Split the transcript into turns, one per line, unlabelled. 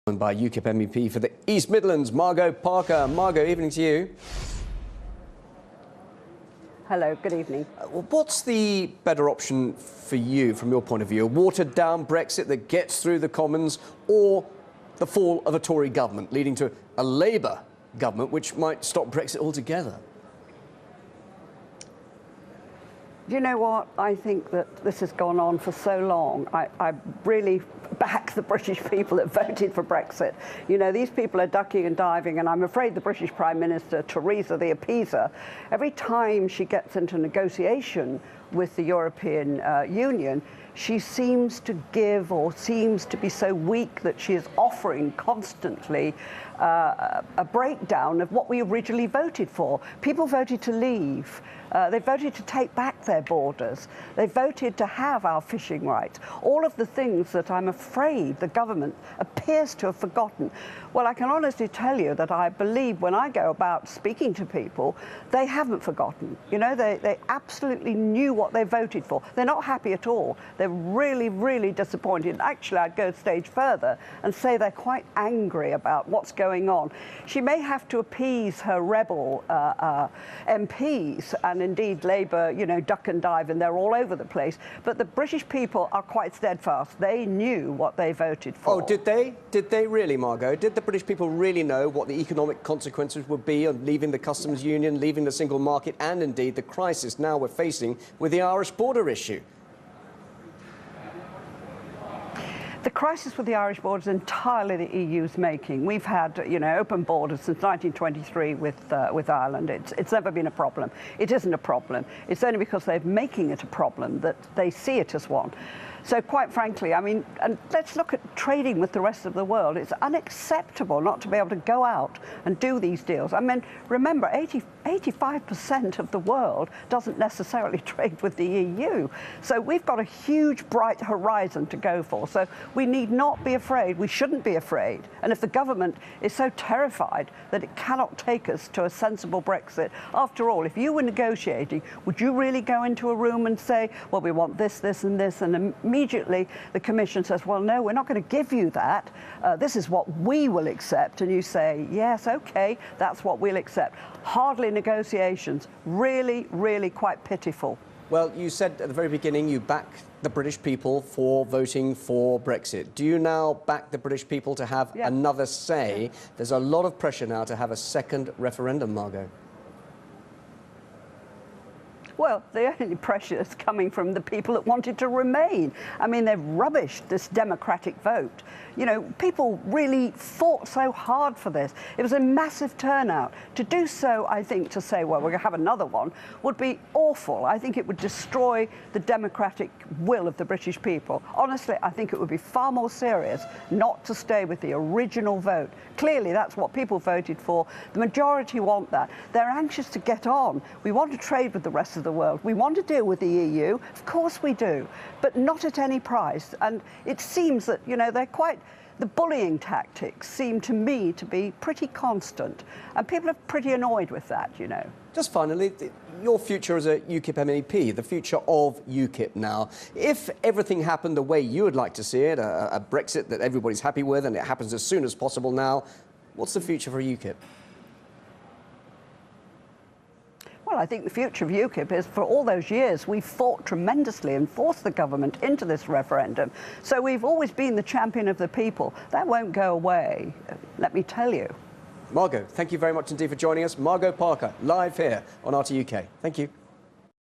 By UKIP MEP for the East Midlands, Margot Parker. Margot, evening to you.
Hello, good evening.
What's the better option for you, from your point of view? A watered-down Brexit that gets through the Commons, or the fall of a Tory government, leading to a Labour government which might stop Brexit altogether?
Do you know what? I think that this has gone on for so long. I really back the British people that voted for Brexit. You know, these people are ducking and diving, and I'm afraid the British Prime Minister, Theresa the Appeaser, every time she gets into negotiation with the European Union, she seems to give, or seems to be so weak that she is offering constantly a breakdown of what we originally voted for. People voted to leave. They voted to take back their borders. They voted to have our fishing rights. All of the things that I'm afraid the government appears to have forgotten. Well, I can honestly tell you that I believe when I go about speaking to people, they haven't forgotten. You know, they absolutely knew what they voted for. They're not happy at all. They're really, really disappointed. Actually, I'd go a stage further and say they're quite angry about what's going on. She may have to appease her rebel MPs, and indeed Labour, you know, duck and dive, and they're all over the place. But the British people are quite steadfast. They knew what they voted for.
Oh, did they? Did they really, Margot? Did the British people really know what the economic consequences would be of leaving the customs union, leaving the single market, and indeed the crisis now we're facing with the Irish border issue?
The crisis with the Irish border is entirely the EU's making. We've had, you know, open borders since 1923 with Ireland. It's never been a problem. It isn't a problem. It's only because they're making it a problem that they see it as one. So quite frankly, I mean, and let's look at trading with the rest of the world. It's unacceptable not to be able to go out and do these deals. I mean, remember, 85% of the world doesn't necessarily trade with the EU. So we've got a huge, bright horizon to go for. So we need not be afraid. We shouldn't be afraid. And if the government is so terrified that it cannot take us to a sensible Brexit, after all, if you were negotiating, would you really go into a room and say, well, we want this, this, and this, and immediately the Commission says, well, no, we're not going to give you that. This is what we will accept. And you say, yes, OK, that's what we'll accept. Hardly negotiations. Really, really quite pitiful.
Well, you said at the very beginning you back the British people for voting for Brexit. Do you now back the British people to have another say? There's a lot of pressure now to have a second referendum, Margot.
Well, the only pressure is coming from the people that wanted to remain. I mean, they've rubbished this democratic vote. You know, people really fought so hard for this. It was a massive turnout. To do so, I think, to say, well, we're going to have another one, would be awful. I think it would destroy the democratic will of the British people. Honestly, I think it would be far more serious not to stay with the original vote. Clearly, that's what people voted for. The majority want that. They're anxious to get on. We want to trade with the rest of the world. We want to deal with the EU. Of course we do, but not at any price. And it seems that, you know, the bullying tactics seem to me to be pretty constant. And people are pretty annoyed with that, you know.
Just finally, your future as a UKIP MEP, the future of UKIP now. If everything happened the way you would like to see it, a Brexit that everybody's happy with, and it happens as soon as possible now, what's the future for UKIP?
Well, I think the future of UKIP is, for all those years, we've fought tremendously and forced the government into this referendum. So we've always been the champion of the people. That won't go away, let me tell you.
Margot, thank you very much indeed for joining us. Margot Parker, live here on RT UK. Thank you.